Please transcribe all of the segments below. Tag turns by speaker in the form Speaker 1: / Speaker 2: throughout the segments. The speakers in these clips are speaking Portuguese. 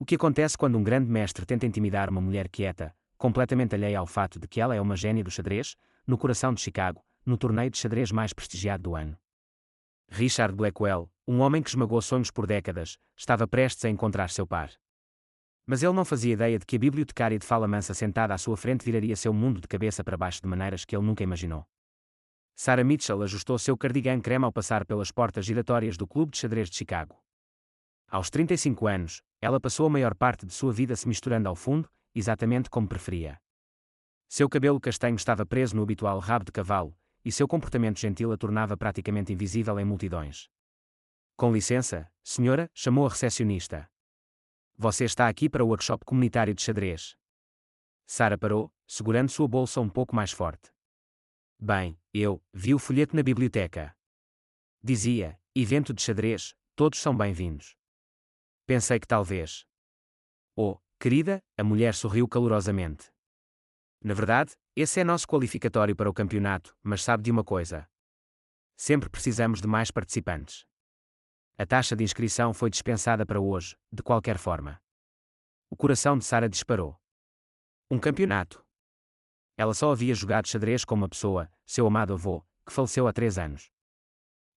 Speaker 1: O que acontece quando um grande mestre tenta intimidar uma mulher quieta, completamente alheia ao fato de que ela é uma gênia do xadrez, no coração de Chicago, no torneio de xadrez mais prestigiado do ano? Richard Blackwell, um homem que esmagou sonhos por décadas, estava prestes a encontrar seu par. Mas ele não fazia ideia de que a bibliotecária de fala mansa sentada à sua frente viraria seu mundo de cabeça para baixo de maneiras que ele nunca imaginou. Sarah Mitchell ajustou seu cardigan creme ao passar pelas portas giratórias do Clube de Xadrez de Chicago. Aos 35 anos, ela passou a maior parte de sua vida se misturando ao fundo, exatamente como preferia. Seu cabelo castanho estava preso no habitual rabo de cavalo, e seu comportamento gentil a tornava praticamente invisível em multidões. Com licença, senhora, chamou a recepcionista. Você está aqui para o workshop comunitário de xadrez. Sarah parou, segurando sua bolsa um pouco mais forte. Bem, eu vi o folheto na biblioteca. Dizia, evento de xadrez, todos são bem-vindos. Pensei que talvez. Oh, querida, a mulher sorriu calorosamente. Na verdade, esse é nosso qualificatório para o campeonato, mas sabe de uma coisa? Sempre precisamos de mais participantes. A taxa de inscrição foi dispensada para hoje, de qualquer forma. O coração de Sarah disparou. Um campeonato. Ela só havia jogado xadrez com uma pessoa, seu amado avô, que faleceu há 3 anos.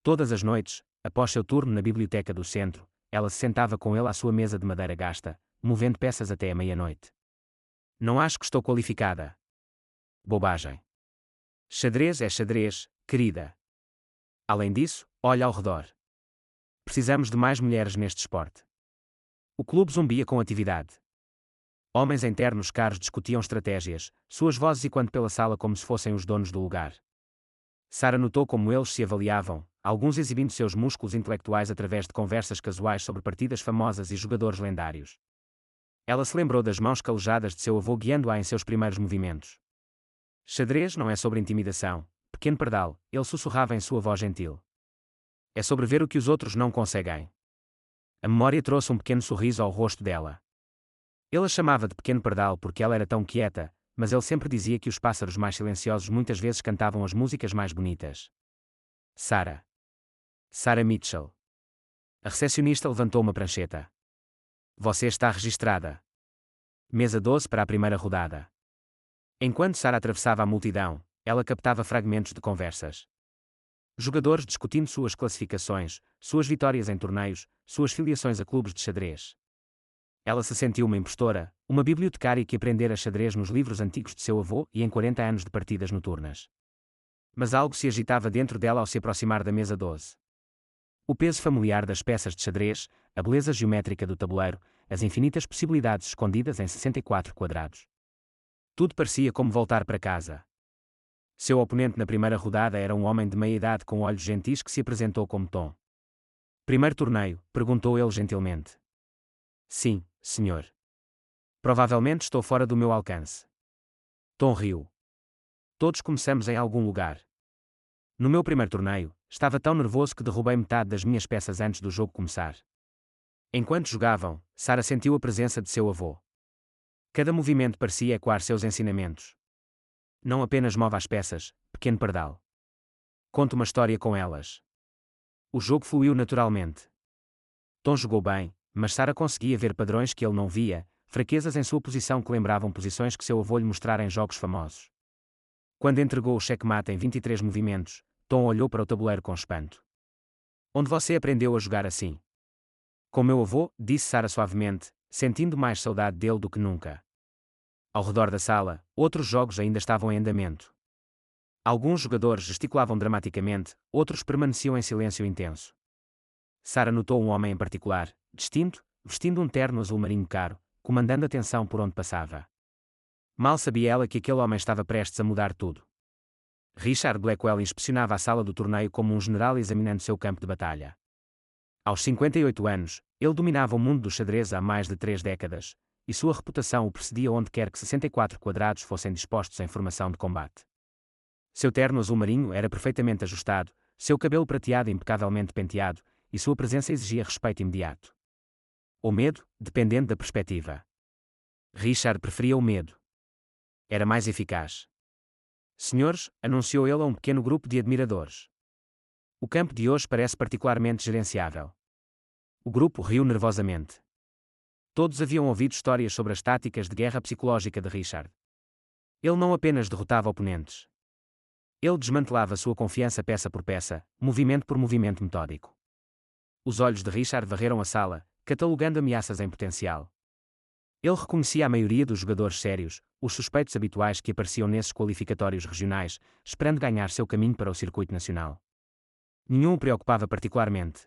Speaker 1: Todas as noites, após seu turno na biblioteca do centro, ela se sentava com ele à sua mesa de madeira gasta, movendo peças até a meia-noite. Não acho que estou qualificada. Bobagem. Xadrez é xadrez, querida. Além disso, olha ao redor. Precisamos de mais mulheres neste esporte. O clube zumbia com atividade. Homens em ternos caros discutiam estratégias, suas vozes ecoando pela sala como se fossem os donos do lugar. Sarah notou como eles se avaliavam, alguns exibindo seus músculos intelectuais através de conversas casuais sobre partidas famosas e jogadores lendários. Ela se lembrou das mãos calejadas de seu avô guiando-a em seus primeiros movimentos. Xadrez não é sobre intimidação, pequeno pardal, ele sussurrava em sua voz gentil. É sobre ver o que os outros não conseguem. A memória trouxe um pequeno sorriso ao rosto dela. Ele a chamava de pequeno pardal porque ela era tão quieta, mas ele sempre dizia que os pássaros mais silenciosos muitas vezes cantavam as músicas mais bonitas. Sarah. Sarah Mitchell. A recepcionista levantou uma prancheta. Você está registrada. Mesa 12 para a primeira rodada. Enquanto Sarah atravessava a multidão, ela captava fragmentos de conversas. Jogadores discutindo suas classificações, suas vitórias em torneios, suas filiações a clubes de xadrez. Ela se sentiu uma impostora, uma bibliotecária que aprendera xadrez nos livros antigos de seu avô e em 40 anos de partidas noturnas. Mas algo se agitava dentro dela ao se aproximar da mesa 12. O peso familiar das peças de xadrez, a beleza geométrica do tabuleiro, as infinitas possibilidades escondidas em 64 quadrados. Tudo parecia como voltar para casa. Seu oponente na primeira rodada era um homem de meia-idade com olhos gentis que se apresentou como Tom. Primeiro torneio? Perguntou ele gentilmente. Sim, senhor. Provavelmente estou fora do meu alcance. Tom riu. Todos começamos em algum lugar. No meu primeiro torneio, estava tão nervoso que derrubei metade das minhas peças antes do jogo começar. Enquanto jogavam, Sarah sentiu a presença de seu avô. Cada movimento parecia ecoar seus ensinamentos. Não apenas move as peças, pequeno pardal. Conte uma história com elas. O jogo fluiu naturalmente. Tom jogou bem, mas Sarah conseguia ver padrões que ele não via, fraquezas em sua posição que lembravam posições que seu avô lhe mostrara em jogos famosos. Quando entregou o checkmate em 23 movimentos, Tom olhou para o tabuleiro com espanto. Onde você aprendeu a jogar assim? Com meu avô, disse Sarah suavemente, sentindo mais saudade dele do que nunca. Ao redor da sala, outros jogos ainda estavam em andamento. Alguns jogadores gesticulavam dramaticamente, outros permaneciam em silêncio intenso. Sarah notou um homem em particular, distinto, vestindo um terno azul marinho caro, comandando a tensão por onde passava. Mal sabia ela que aquele homem estava prestes a mudar tudo. Richard Blackwell inspecionava a sala do torneio como um general examinando seu campo de batalha. Aos 58 anos, ele dominava o mundo do xadrez há mais de 3 décadas, e sua reputação o precedia onde quer que 64 quadrados fossem dispostos em formação de combate. Seu terno azul marinho era perfeitamente ajustado, seu cabelo prateado impecavelmente penteado, e sua presença exigia respeito imediato. Ou medo, dependendo da perspectiva. Richard preferia o medo. Era mais eficaz. Senhores, anunciou ele a um pequeno grupo de admiradores. O campo de hoje parece particularmente gerenciável. O grupo riu nervosamente. Todos haviam ouvido histórias sobre as táticas de guerra psicológica de Richard. Ele não apenas derrotava oponentes. Ele desmantelava sua confiança peça por peça, movimento por movimento metódico. Os olhos de Richard varreram a sala, catalogando ameaças em potencial. Ele reconhecia a maioria dos jogadores sérios, os suspeitos habituais que apareciam nesses qualificatórios regionais, esperando ganhar seu caminho para o circuito nacional. Nenhum o preocupava particularmente.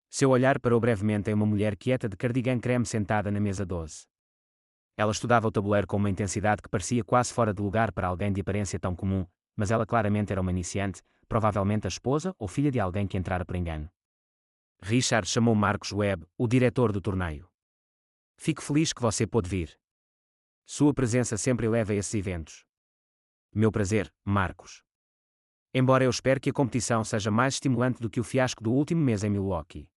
Speaker 1: Seu olhar parou brevemente em uma mulher quieta de cardigan creme sentada na mesa 12. Ela estudava o tabuleiro com uma intensidade que parecia quase fora de lugar para alguém de aparência tão comum, mas ela claramente era uma iniciante, provavelmente a esposa ou filha de alguém que entrara por engano. Richard chamou Marcos Webb, o diretor do torneio. Fico feliz que você pôde vir. Sua presença sempre eleva esses eventos. Meu prazer, Marcos. Embora eu espere que a competição seja mais estimulante do que o fiasco do último mês em Milwaukee.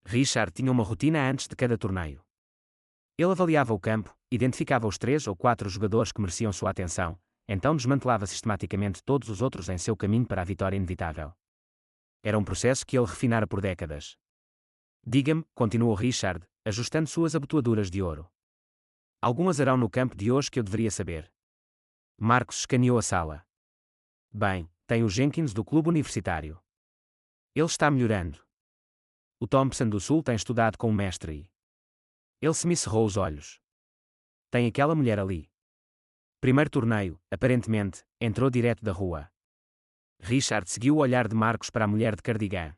Speaker 1: Richard tinha uma rotina antes de cada torneio. Ele avaliava o campo, identificava os 3 ou 4 jogadores que mereciam sua atenção, então desmantelava sistematicamente todos os outros em seu caminho para a vitória inevitável. Era um processo que ele refinara por décadas. Diga-me, continuou Richard, ajustando suas abotoaduras de ouro. Algum azarão no campo de hoje que eu deveria saber. Marcos escaneou a sala. Bem, tem o Jenkins do clube universitário. Ele está melhorando. O Thompson do Sul tem estudado com o mestre e... Ele semicerrou os olhos. Tem aquela mulher ali. Primeiro torneio, aparentemente, entrou direto da rua. Richard seguiu o olhar de Marcos para a mulher de cardigan.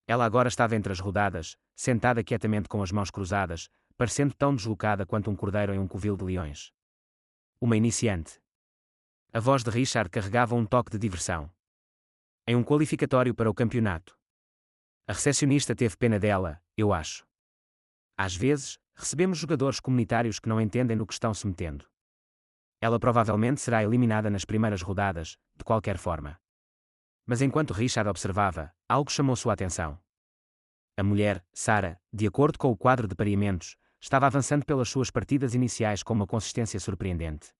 Speaker 1: Ela agora estava entre as rodadas, sentada quietamente com as mãos cruzadas, parecendo tão deslocada quanto um cordeiro em um covil de leões. Uma iniciante. A voz de Richard carregava um toque de diversão. Em um qualificatório para o campeonato. A recepcionista teve pena dela, eu acho. Às vezes, recebemos jogadores comunitários que não entendem no que estão se metendo. Ela provavelmente será eliminada nas primeiras rodadas, de qualquer forma. Mas enquanto Richard observava, algo chamou sua atenção. A mulher, Sarah, de acordo com o quadro de pareamentos, estava avançando pelas suas partidas iniciais com uma consistência surpreendente.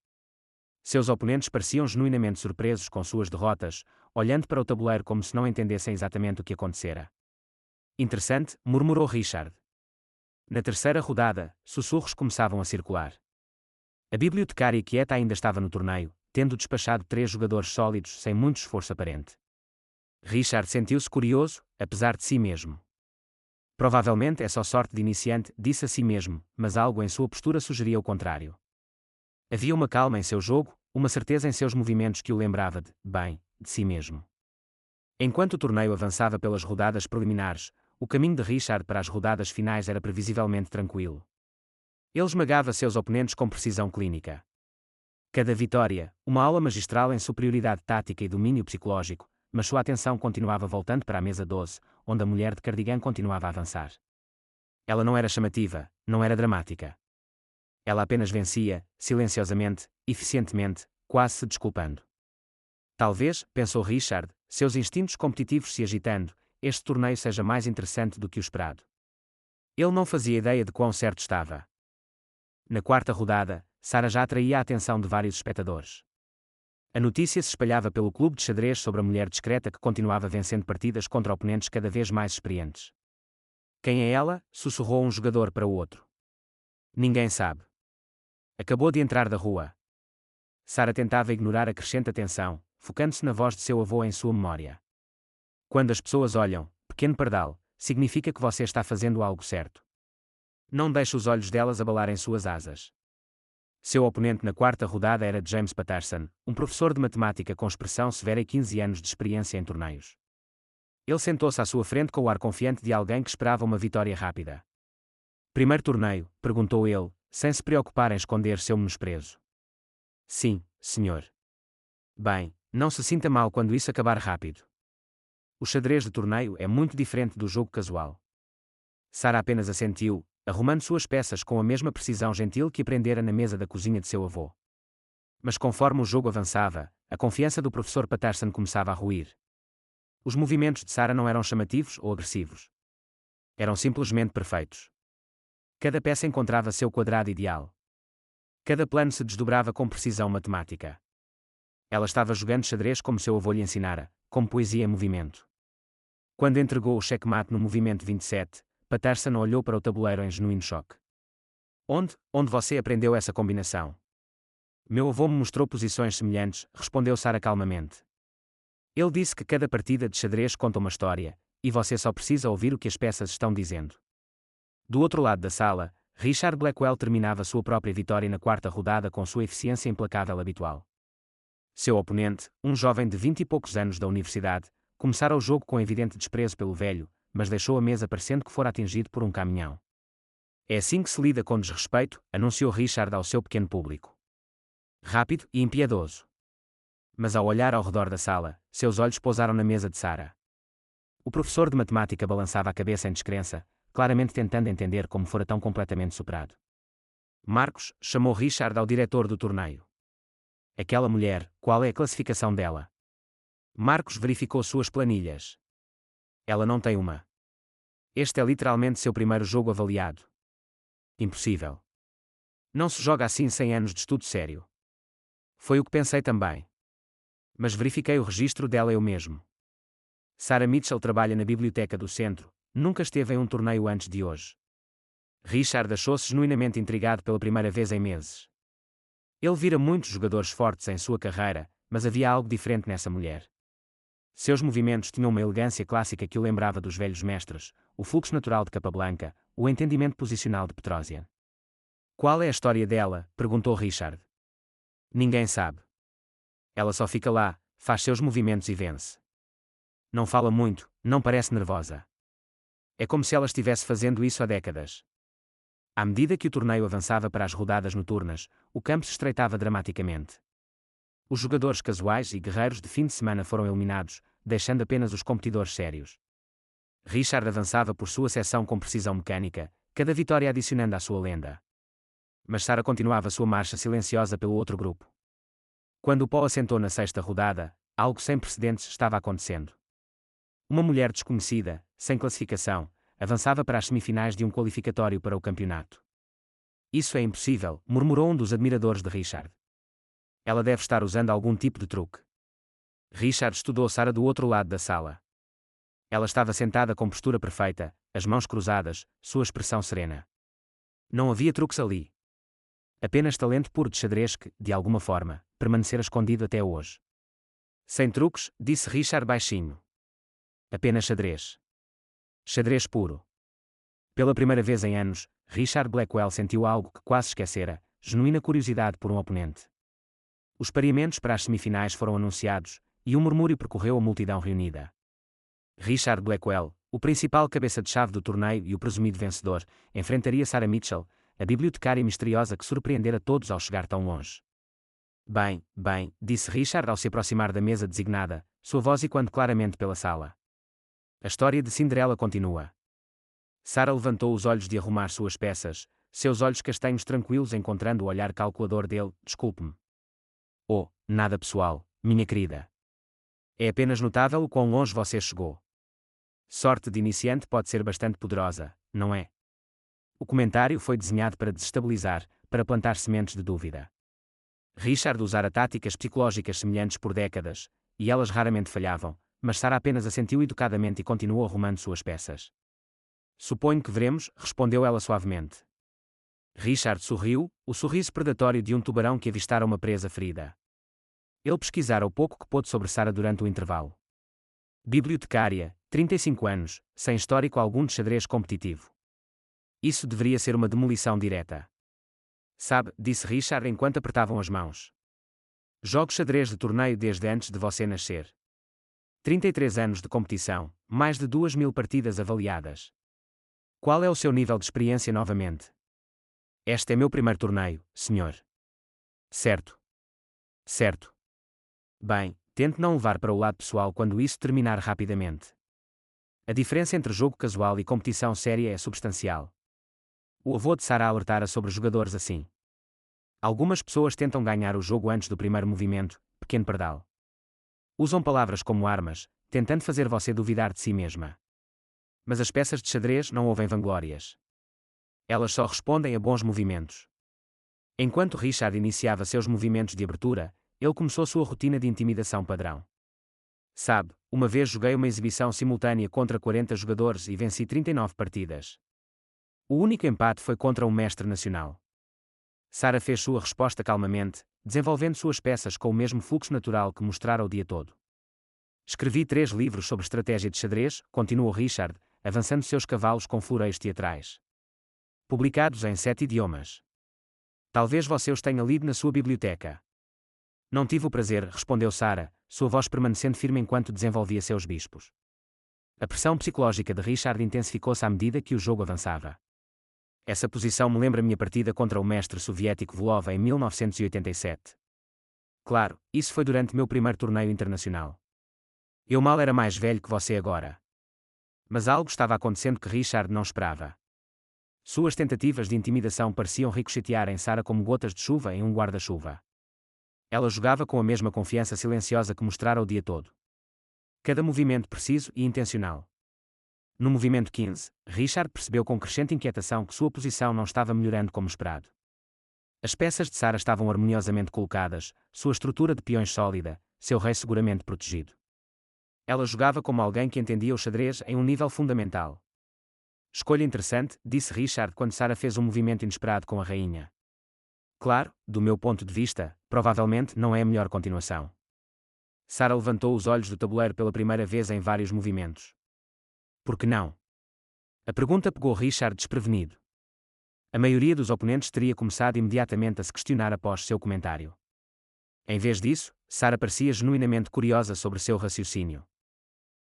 Speaker 1: Seus oponentes pareciam genuinamente surpresos com suas derrotas, olhando para o tabuleiro como se não entendessem exatamente o que acontecera. Interessante, murmurou Richard. Na terceira rodada, sussurros começavam a circular. A bibliotecária quieta ainda estava no torneio, tendo despachado 3 jogadores sólidos sem muito esforço aparente. Richard sentiu-se curioso, apesar de si mesmo. Provavelmente é só sorte de iniciante, disse a si mesmo, mas algo em sua postura sugeria o contrário. Havia uma calma em seu jogo, uma certeza em seus movimentos que o lembrava de si mesmo. Enquanto o torneio avançava pelas rodadas preliminares, o caminho de Richard para as rodadas finais era previsivelmente tranquilo. Ele esmagava seus oponentes com precisão clínica. Cada vitória, uma aula magistral em superioridade tática e domínio psicológico, mas sua atenção continuava voltando para a mesa 12, onde a mulher de cardigan continuava a avançar. Ela não era chamativa, não era dramática. Ela apenas vencia, silenciosamente, eficientemente, quase se desculpando. Talvez, pensou Richard, seus instintos competitivos se agitando, este torneio seja mais interessante do que o esperado. Ele não fazia ideia de quão certo estava. Na quarta rodada, Sarah já atraía a atenção de vários espectadores. A notícia se espalhava pelo clube de xadrez sobre a mulher discreta que continuava vencendo partidas contra oponentes cada vez mais experientes. Quem é ela? Sussurrou um jogador para o outro. Ninguém sabe. Acabou de entrar da rua. Sarah tentava ignorar a crescente atenção, focando-se na voz de seu avô em sua memória. Quando as pessoas olham, pequeno pardal, significa que você está fazendo algo certo. Não deixe os olhos delas abalarem suas asas. Seu oponente na quarta rodada era James Patterson, um professor de matemática com expressão severa e 15 anos de experiência em torneios. Ele sentou-se à sua frente com o ar confiante de alguém que esperava uma vitória rápida. Primeiro torneio? Perguntou ele, sem se preocupar em esconder seu menosprezo. Sim, senhor. Bem, não se sinta mal quando isso acabar rápido. O xadrez de torneio é muito diferente do jogo casual. Sarah apenas assentiu, arrumando suas peças com a mesma precisão gentil que aprendera na mesa da cozinha de seu avô. Mas conforme o jogo avançava, a confiança do professor Patterson começava a ruir. Os movimentos de Sarah não eram chamativos ou agressivos. Eram simplesmente perfeitos. Cada peça encontrava seu quadrado ideal. Cada plano se desdobrava com precisão matemática. Ela estava jogando xadrez como seu avô lhe ensinara, como poesia em movimento. Quando entregou o checkmate no movimento 27, Patterson olhou para o tabuleiro em genuíno choque. Onde você aprendeu essa combinação? Meu avô me mostrou posições semelhantes, respondeu Sarah calmamente. Ele disse que cada partida de xadrez conta uma história, e você só precisa ouvir o que as peças estão dizendo. Do outro lado da sala, Richard Blackwell terminava sua própria vitória na quarta rodada com sua eficiência implacável habitual. Seu oponente, um jovem de 20 e poucos anos da universidade, começara o jogo com evidente desprezo pelo velho, mas deixou a mesa parecendo que fora atingido por um caminhão. É assim que se lida com desrespeito, anunciou Richard ao seu pequeno público. Rápido e impiedoso. Mas ao olhar ao redor da sala, seus olhos pousaram na mesa de Sarah. O professor de matemática balançava a cabeça em descrença, claramente tentando entender como fora tão completamente superado. Marcos chamou Richard ao diretor do torneio. Aquela mulher, qual é a classificação dela? Marcos verificou suas planilhas. Ela não tem uma. Este é literalmente seu primeiro jogo avaliado. Impossível. Não se joga assim 100 anos de estudo sério. Foi o que pensei também. Mas verifiquei o registro dela eu mesmo. Sarah Mitchell trabalha na biblioteca do centro, nunca esteve em um torneio antes de hoje. Richard achou-se genuinamente intrigado pela primeira vez em meses. Ele vira muitos jogadores fortes em sua carreira, mas havia algo diferente nessa mulher. Seus movimentos tinham uma elegância clássica que o lembrava dos velhos mestres, o fluxo natural de Capablanca, o entendimento posicional de Petrosian. Qual é a história dela? Perguntou Richard. Ninguém sabe. Ela só fica lá, faz seus movimentos e vence. Não fala muito, não parece nervosa. É como se ela estivesse fazendo isso há décadas. À medida que o torneio avançava para as rodadas noturnas, o campo se estreitava dramaticamente. Os jogadores casuais e guerreiros de fim de semana foram eliminados, deixando apenas os competidores sérios. Richard avançava por sua seção com precisão mecânica, cada vitória adicionando à sua lenda. Mas Sarah continuava sua marcha silenciosa pelo outro grupo. Quando o pó assentou na sexta rodada, algo sem precedentes estava acontecendo. Uma mulher desconhecida, sem classificação, avançava para as semifinais de um qualificatório para o campeonato. Isso é impossível, murmurou um dos admiradores de Richard. Ela deve estar usando algum tipo de truque. Richard estudou Sarah do outro lado da sala. Ela estava sentada com postura perfeita, as mãos cruzadas, sua expressão serena. Não havia truques ali. Apenas talento puro de xadrez que, de alguma forma, permanecera escondido até hoje. Sem truques, disse Richard baixinho. Apenas xadrez. Xadrez puro. Pela primeira vez em anos, Richard Blackwell sentiu algo que quase esquecera, genuína curiosidade por um oponente. Os pareamentos para as semifinais foram anunciados, e um murmúrio percorreu a multidão reunida. Richard Blackwell, o principal cabeça de chave do torneio e o presumido vencedor, enfrentaria Sarah Mitchell, a bibliotecária misteriosa que surpreendera todos ao chegar tão longe. Bem, disse Richard ao se aproximar da mesa designada, sua voz ecoando claramente pela sala. A história de Cinderela continua. Sarah levantou os olhos de arrumar suas peças, seus olhos castanhos tranquilos encontrando o olhar calculador dele. Desculpe-me. Oh, nada pessoal, minha querida. É apenas notável o quão longe você chegou. Sorte de iniciante pode ser bastante poderosa, não é? O comentário foi desenhado para desestabilizar, para plantar sementes de dúvida. Richard usara táticas psicológicas semelhantes por décadas, e elas raramente falhavam, mas Sarah apenas assentiu educadamente e continuou arrumando suas peças. Suponho que veremos, respondeu ela suavemente. Richard sorriu, o sorriso predatório de um tubarão que avistara uma presa ferida. Ele pesquisara o pouco que pôde sobre Sarah durante o intervalo. Bibliotecária, 35 anos, sem histórico algum de xadrez competitivo. Isso deveria ser uma demolição direta. Sabe, disse Richard enquanto apertavam as mãos. Jogo xadrez de torneio desde antes de você nascer. 33 anos de competição, mais de 2.000 partidas avaliadas. Qual é o seu nível de experiência novamente? Este é meu primeiro torneio, senhor. Certo. Bem, tente não levar para o lado pessoal quando isso terminar rapidamente. A diferença entre jogo casual e competição séria é substancial. O avô de Sarah alertara sobre jogadores assim. Algumas pessoas tentam ganhar o jogo antes do primeiro movimento, pequeno pardal. Usam palavras como armas, tentando fazer você duvidar de si mesma. Mas as peças de xadrez não ouvem vanglórias. Elas só respondem a bons movimentos. Enquanto Richard iniciava seus movimentos de abertura, ele começou sua rotina de intimidação padrão. Sabe, uma vez joguei uma exibição simultânea contra 40 jogadores e venci 39 partidas. O único empate foi contra um mestre nacional. Sara fez sua resposta calmamente, desenvolvendo suas peças com o mesmo fluxo natural que mostrara o dia todo. Escrevi 3 livros sobre estratégia de xadrez, continuou Richard, avançando seus cavalos com floreios teatrais. Publicados em 7 idiomas. Talvez você os tenha lido na sua biblioteca. Não tive o prazer, respondeu Sara, sua voz permanecendo firme enquanto desenvolvia seus bispos. A pressão psicológica de Richard intensificou-se à medida que o jogo avançava. Essa posição me lembra minha partida contra o mestre soviético Vlhov em 1987. Claro, isso foi durante meu primeiro torneio internacional. Eu mal era mais velho que você agora. Mas algo estava acontecendo que Richard não esperava. Suas tentativas de intimidação pareciam ricochetear em Sara como gotas de chuva em um guarda-chuva. Ela jogava com a mesma confiança silenciosa que mostrara o dia todo. Cada movimento preciso e intencional. No movimento 15, Richard percebeu com crescente inquietação que sua posição não estava melhorando como esperado. As peças de Sara estavam harmoniosamente colocadas, sua estrutura de peões sólida, seu rei seguramente protegido. Ela jogava como alguém que entendia o xadrez em um nível fundamental. Escolha interessante, disse Richard quando Sara fez um movimento inesperado com a rainha. Claro, do meu ponto de vista, provavelmente não é a melhor continuação. Sara levantou os olhos do tabuleiro pela primeira vez em vários movimentos. Por que não? A pergunta pegou Richard desprevenido. A maioria dos oponentes teria começado imediatamente a se questionar após seu comentário. Em vez disso, Sara parecia genuinamente curiosa sobre seu raciocínio.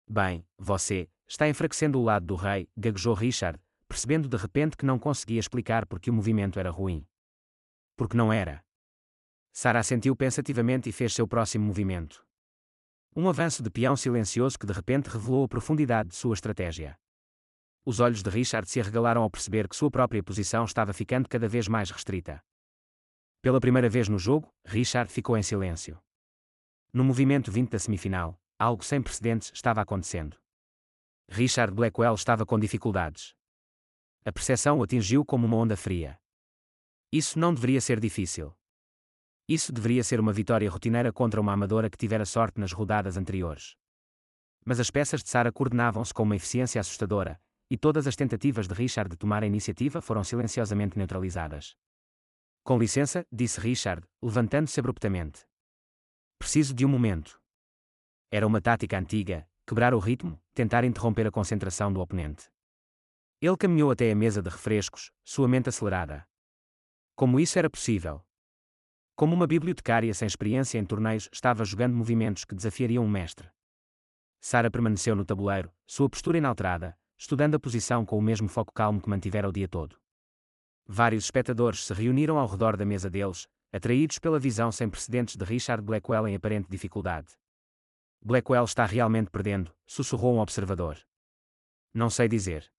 Speaker 1: Bem, você está enfraquecendo o lado do rei, gaguejou Richard, percebendo de repente que não conseguia explicar porque o movimento era ruim. Porque não era. Sara assentiu pensativamente e fez seu próximo movimento. Um avanço de peão silencioso que de repente revelou a profundidade de sua estratégia. Os olhos de Richard se arregalaram ao perceber que sua própria posição estava ficando cada vez mais restrita. Pela primeira vez no jogo, Richard ficou em silêncio. No movimento 20 da semifinal, algo sem precedentes estava acontecendo. Richard Blackwell estava com dificuldades. A percepção o atingiu como uma onda fria. Isso não deveria ser difícil. Isso deveria ser uma vitória rotineira contra uma amadora que tivera sorte nas rodadas anteriores. Mas as peças de Sara coordenavam-se com uma eficiência assustadora, e todas as tentativas de Richard de tomar a iniciativa foram silenciosamente neutralizadas. Com licença, disse Richard, levantando-se abruptamente. Preciso de um momento. Era uma tática antiga, quebrar o ritmo, tentar interromper a concentração do oponente. Ele caminhou até a mesa de refrescos, sua mente acelerada. Como isso era possível? Como uma bibliotecária sem experiência em torneios estava jogando movimentos que desafiariam um mestre. Sara permaneceu no tabuleiro, sua postura inalterada, estudando a posição com o mesmo foco calmo que mantivera o dia todo. Vários espectadores se reuniram ao redor da mesa deles, atraídos pela visão sem precedentes de Richard Blackwell em aparente dificuldade. Blackwell está realmente perdendo, sussurrou um observador. Não sei dizer.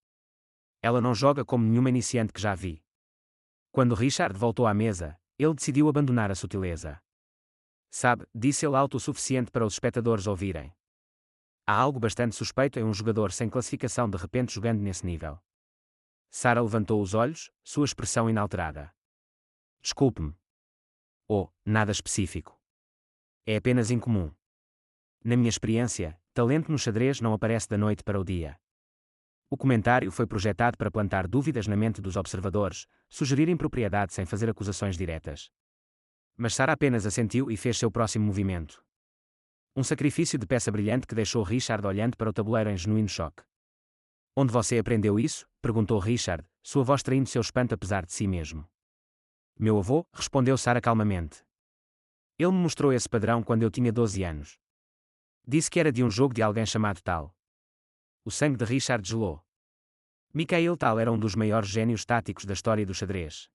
Speaker 1: Ela não joga como nenhuma iniciante que já vi. Quando Richard voltou à mesa, ele decidiu abandonar a sutileza. Sabe, disse ele alto o suficiente para os espectadores ouvirem. Há algo bastante suspeito em um jogador sem classificação de repente jogando nesse nível. Sara levantou os olhos, sua expressão inalterada. Desculpe-me. Oh, nada específico. É apenas incomum. Na minha experiência, talento no xadrez não aparece da noite para o dia. O comentário foi projetado para plantar dúvidas na mente dos observadores, sugerir impropriedade sem fazer acusações diretas. Mas Sara apenas assentiu e fez seu próximo movimento. Um sacrifício de peça brilhante que deixou Richard olhando para o tabuleiro em genuíno choque. Onde você aprendeu isso? Perguntou Richard, sua voz traindo seu espanto apesar de si mesmo. Meu avô, respondeu Sara calmamente. Ele me mostrou esse padrão quando eu tinha 12 anos. Disse que era de um jogo de alguém chamado Tal. O sangue de Richard gelou. Mikhail Tal era um dos maiores gênios táticos da história do xadrez.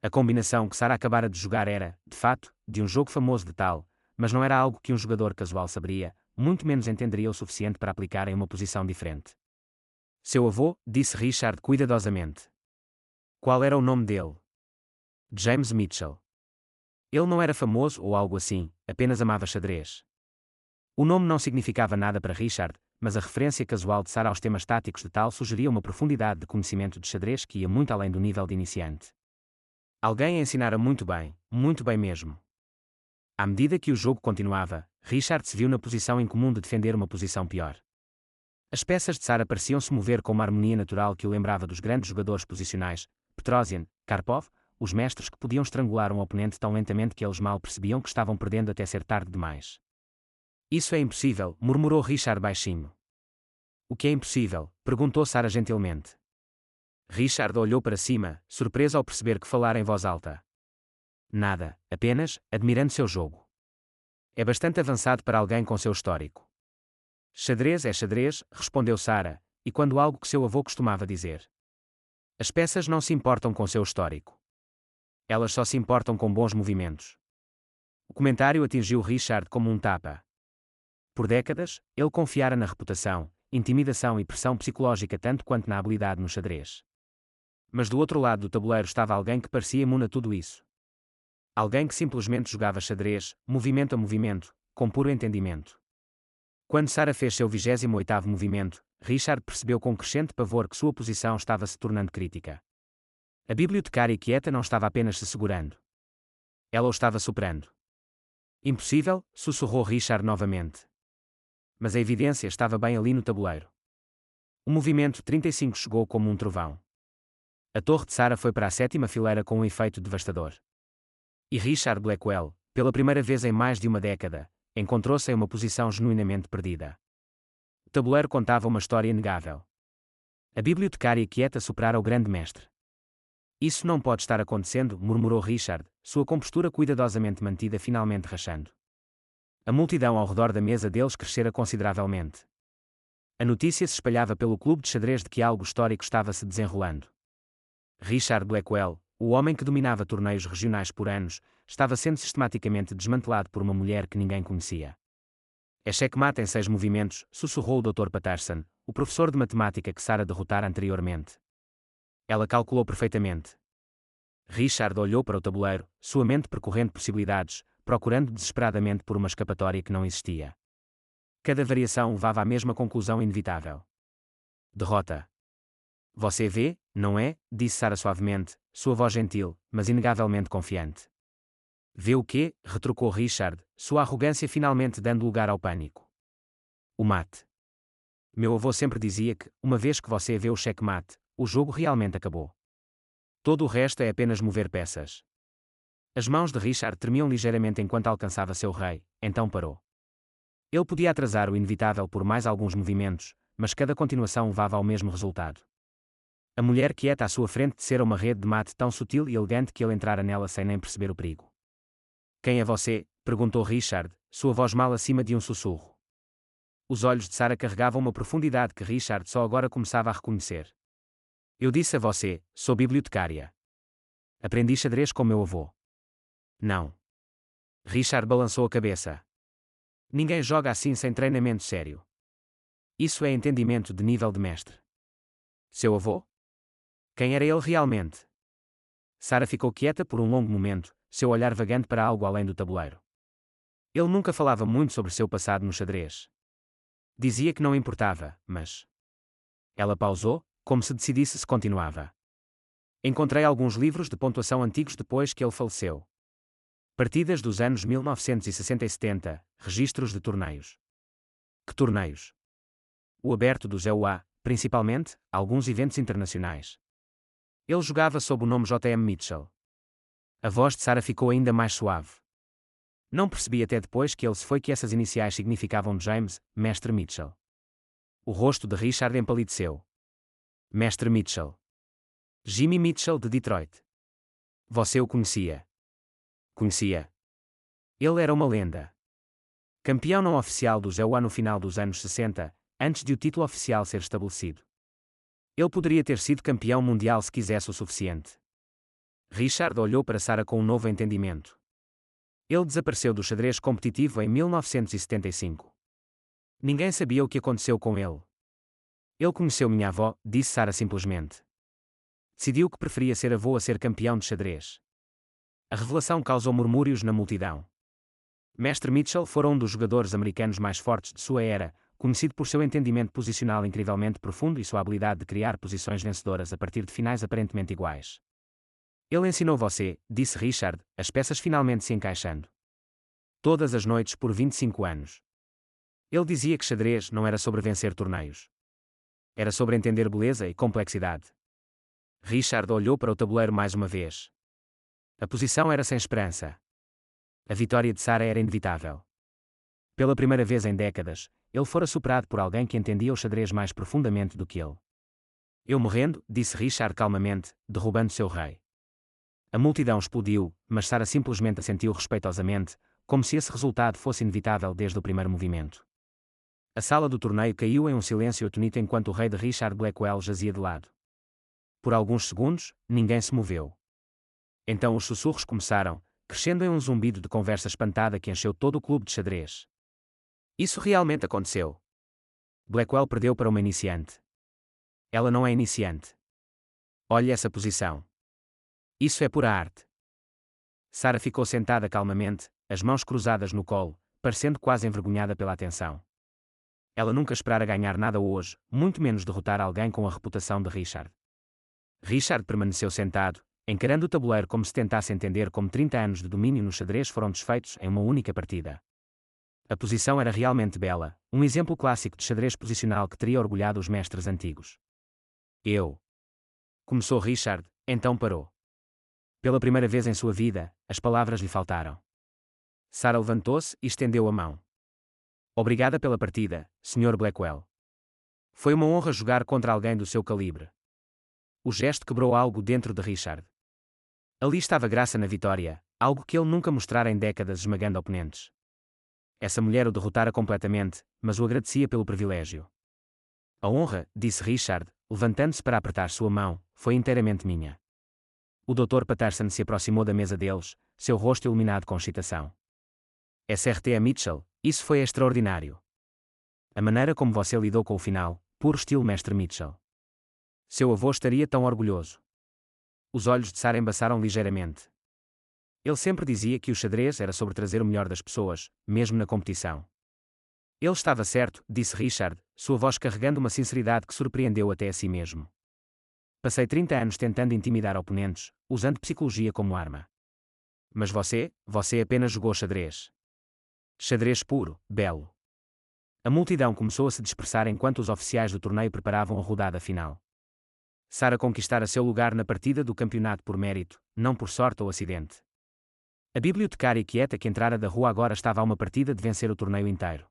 Speaker 1: A combinação que Sara acabara de jogar era, de fato, de um jogo famoso de Tal, mas não era algo que um jogador casual saberia, muito menos entenderia o suficiente para aplicar em uma posição diferente. Seu avô, disse Richard cuidadosamente. Qual era o nome dele? James Mitchell. Ele não era famoso ou algo assim, apenas amava xadrez. O nome não significava nada para Richard, mas a referência casual de Sara aos temas táticos de Tal sugeria uma profundidade de conhecimento de xadrez que ia muito além do nível de iniciante. Alguém a ensinara muito bem mesmo. À medida que o jogo continuava, Richard se viu na posição incomum de defender uma posição pior. As peças de Sara pareciam-se mover com uma harmonia natural que o lembrava dos grandes jogadores posicionais, Petrosian, Karpov, os mestres que podiam estrangular um oponente tão lentamente que eles mal percebiam que estavam perdendo até ser tarde demais. Isso é impossível, murmurou Richard baixinho. O que é impossível? Perguntou Sara gentilmente. Richard olhou para cima, surpreso ao perceber que falara em voz alta. Nada, apenas, admirando seu jogo. É bastante avançado para alguém com seu histórico. Xadrez é xadrez, respondeu Sara, e quando algo que seu avô costumava dizer. As peças não se importam com seu histórico. Elas só se importam com bons movimentos. O comentário atingiu Richard como um tapa. Por décadas, ele confiara na reputação, intimidação e pressão psicológica tanto quanto na habilidade no xadrez. Mas do outro lado do tabuleiro estava alguém que parecia imune a tudo isso. Alguém que simplesmente jogava xadrez, movimento a movimento, com puro entendimento. Quando Sara fez seu 28º movimento, Richard percebeu com crescente pavor que sua posição estava se tornando crítica. A bibliotecária quieta não estava apenas se segurando. Ela o estava superando. Impossível, sussurrou Richard novamente. Mas a evidência estava bem ali no tabuleiro. O movimento 35 chegou como um trovão. A torre de Sara foi para a 7ª fileira com um efeito devastador. E Richard Blackwell, pela primeira vez em mais de uma década, encontrou-se em uma posição genuinamente perdida. O tabuleiro contava uma história inegável. A bibliotecária quieta superara o grande mestre. Isso não pode estar acontecendo, murmurou Richard, sua compostura cuidadosamente mantida finalmente rachando. A multidão ao redor da mesa deles crescera consideravelmente. A notícia se espalhava pelo clube de xadrez de que algo histórico estava se desenrolando. Richard Blackwell, o homem que dominava torneios regionais por anos, estava sendo sistematicamente desmantelado por uma mulher que ninguém conhecia. É checkmate em 6 movimentos, sussurrou o Dr. Patterson, o professor de matemática que Sara derrotara anteriormente. Ela calculou perfeitamente. Richard olhou para o tabuleiro, sua mente percorrendo possibilidades, procurando desesperadamente por uma escapatória que não existia. Cada variação levava à mesma conclusão inevitável. Derrota. Você vê, não é? Disse Sara suavemente, sua voz gentil, mas inegavelmente confiante. Vê o quê? Retrucou Richard, sua arrogância finalmente dando lugar ao pânico. O mate. Meu avô sempre dizia que, uma vez que você vê o checkmate, o jogo realmente acabou. Todo o resto é apenas mover peças. As mãos de Richard tremiam ligeiramente enquanto alcançava seu rei, então parou. Ele podia atrasar o inevitável por mais alguns movimentos, mas cada continuação levava ao mesmo resultado. A mulher quieta à sua frente tecera uma rede de mate tão sutil e elegante que ele entrara nela sem nem perceber o perigo. Quem é você? Perguntou Richard, sua voz mal acima de um sussurro. Os olhos de Sara carregavam uma profundidade que Richard só agora começava a reconhecer. Eu disse a você, sou bibliotecária. Aprendi xadrez com meu avô. Não. Richard balançou a cabeça. Ninguém joga assim sem treinamento sério. Isso é entendimento de nível de mestre. Seu avô? Quem era ele realmente? Sara ficou quieta por um longo momento, seu olhar vagando para algo além do tabuleiro. Ele nunca falava muito sobre seu passado no xadrez. Dizia que não importava, mas... Ela pausou, como se decidisse se continuava. Encontrei alguns livros de pontuação antigos depois que ele faleceu. Partidas dos anos 1960 e 70, registros de torneios. Que torneios? O aberto do ZUA, principalmente, alguns eventos internacionais. Ele jogava sob o nome J.M. Mitchell. A voz de Sara ficou ainda mais suave. Não percebi até depois que ele se foi que essas iniciais significavam James, Mestre Mitchell. O rosto de Richard empalideceu. Mestre Mitchell. Jimmy Mitchell de Detroit. Você o conhecia? Conhecia. Ele era uma lenda. Campeão não oficial do ZUA no final dos anos 60, antes de o título oficial ser estabelecido. Ele poderia ter sido campeão mundial se quisesse o suficiente. Richard olhou para Sara com um novo entendimento. Ele desapareceu do xadrez competitivo em 1975. Ninguém sabia o que aconteceu com ele. Ele conheceu minha avó, disse Sara simplesmente. Decidiu que preferia ser avô a ser campeão de xadrez. A revelação causou murmúrios na multidão. Mestre Mitchell fora um dos jogadores americanos mais fortes de sua era, conhecido por seu entendimento posicional incrivelmente profundo e sua habilidade de criar posições vencedoras a partir de finais aparentemente iguais. Ele ensinou você, disse Richard, as peças finalmente se encaixando. Todas as noites por 25 anos. Ele dizia que xadrez não era sobre vencer torneios. Era sobre entender beleza e complexidade. Richard olhou para o tabuleiro mais uma vez. A posição era sem esperança. A vitória de Sarah era inevitável. Pela primeira vez em décadas, ele fora superado por alguém que entendia o xadrez mais profundamente do que ele. Eu morrendo, disse Richard calmamente, derrubando seu rei. A multidão explodiu, mas Sarah simplesmente assentiu respeitosamente, como se esse resultado fosse inevitável desde o primeiro movimento. A sala do torneio caiu em um silêncio atonito enquanto o rei de Richard Blackwell jazia de lado. Por alguns segundos, ninguém se moveu. Então os sussurros começaram, crescendo em um zumbido de conversa espantada que encheu todo o clube de xadrez. Isso realmente aconteceu. Blackwell perdeu para uma iniciante. Ela não é iniciante. Olhe essa posição. Isso é pura arte. Sarah ficou sentada calmamente, as mãos cruzadas no colo, parecendo quase envergonhada pela atenção. Ela nunca esperara ganhar nada hoje, muito menos derrotar alguém com a reputação de Richard. Richard permaneceu sentado, encarando o tabuleiro como se tentasse entender como 30 anos de domínio no xadrez foram desfeitos em uma única partida. A posição era realmente bela, um exemplo clássico de xadrez posicional que teria orgulhado os mestres antigos. Começou Richard, então parou. Pela primeira vez em sua vida, as palavras lhe faltaram. Sarah levantou-se e estendeu a mão. Obrigada pela partida, Sr. Blackwell. Foi uma honra jogar contra alguém do seu calibre. O gesto quebrou algo dentro de Richard. Ali estava graça na vitória, algo que ele nunca mostrara em décadas esmagando oponentes. Essa mulher o derrotara completamente, mas o agradecia pelo privilégio. A honra, disse Richard, levantando-se para apertar sua mão, foi inteiramente minha. O Dr. Patterson se aproximou da mesa deles, seu rosto iluminado com excitação. Sr. Mitchell, isso foi extraordinário. A maneira como você lidou com o final, puro estilo Mestre Mitchell. Seu avô estaria tão orgulhoso. Os olhos de Sarah embaçaram ligeiramente. Ele sempre dizia que o xadrez era sobre trazer o melhor das pessoas, mesmo na competição. Ele estava certo, disse Richard, sua voz carregando uma sinceridade que surpreendeu até a si mesmo. Passei 30 anos tentando intimidar oponentes, usando psicologia como arma. Mas você apenas jogou xadrez. Xadrez puro, belo. A multidão começou a se dispersar enquanto os oficiais do torneio preparavam a rodada final. Sarah conquistara seu lugar na partida do campeonato por mérito, não por sorte ou acidente. A bibliotecária quieta que entrara da rua agora estava a uma partida de vencer o torneio inteiro.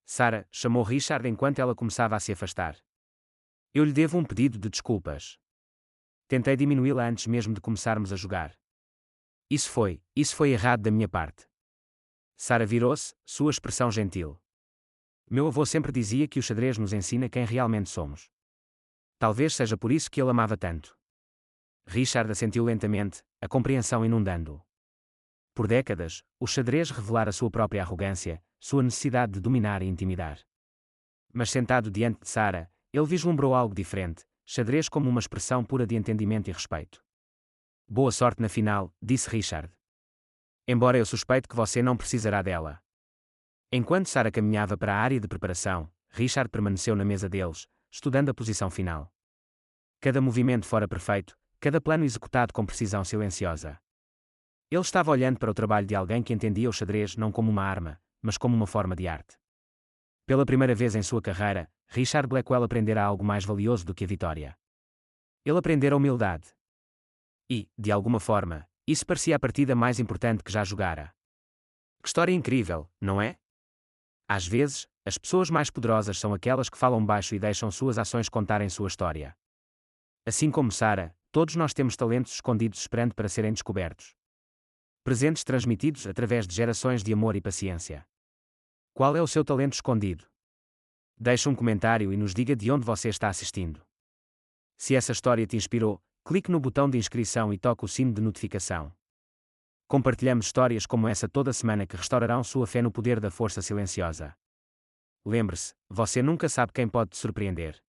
Speaker 1: Sarah chamou Richard enquanto ela começava a se afastar. Eu lhe devo um pedido de desculpas. Tentei diminuí-la antes mesmo de começarmos a jogar. Isso foi errado da minha parte. Sarah virou-se, sua expressão gentil. Meu avô sempre dizia que o xadrez nos ensina quem realmente somos. Talvez seja por isso que ele amava tanto. Richard assentiu lentamente, a compreensão inundando-o. Por décadas, o xadrez revelara sua própria arrogância, sua necessidade de dominar e intimidar. Mas sentado diante de Sarah, ele vislumbrou algo diferente, xadrez como uma expressão pura de entendimento e respeito. Boa sorte na final, disse Richard. Embora eu suspeite que você não precisará dela. Enquanto Sarah caminhava para a área de preparação, Richard permaneceu na mesa deles, estudando a posição final. Cada movimento fora perfeito, cada plano executado com precisão silenciosa. Ele estava olhando para o trabalho de alguém que entendia o xadrez não como uma arma, mas como uma forma de arte. Pela primeira vez em sua carreira, Richard Blackwell aprendera algo mais valioso do que a vitória. Ele aprendera a humildade. E, de alguma forma, isso parecia a partida mais importante que já jogara. Que história incrível, não é? Às vezes, as pessoas mais poderosas são aquelas que falam baixo e deixam suas ações contarem sua história. Assim como Sarah, todos nós temos talentos escondidos esperando para serem descobertos. Presentes transmitidos através de gerações de amor e paciência. Qual é o seu talento escondido? Deixe um comentário e nos diga de onde você está assistindo. Se essa história te inspirou, clique no botão de inscrição e toque o sino de notificação. Compartilhamos histórias como essa toda semana que restaurarão sua fé no poder da força silenciosa. Lembre-se, você nunca sabe quem pode te surpreender.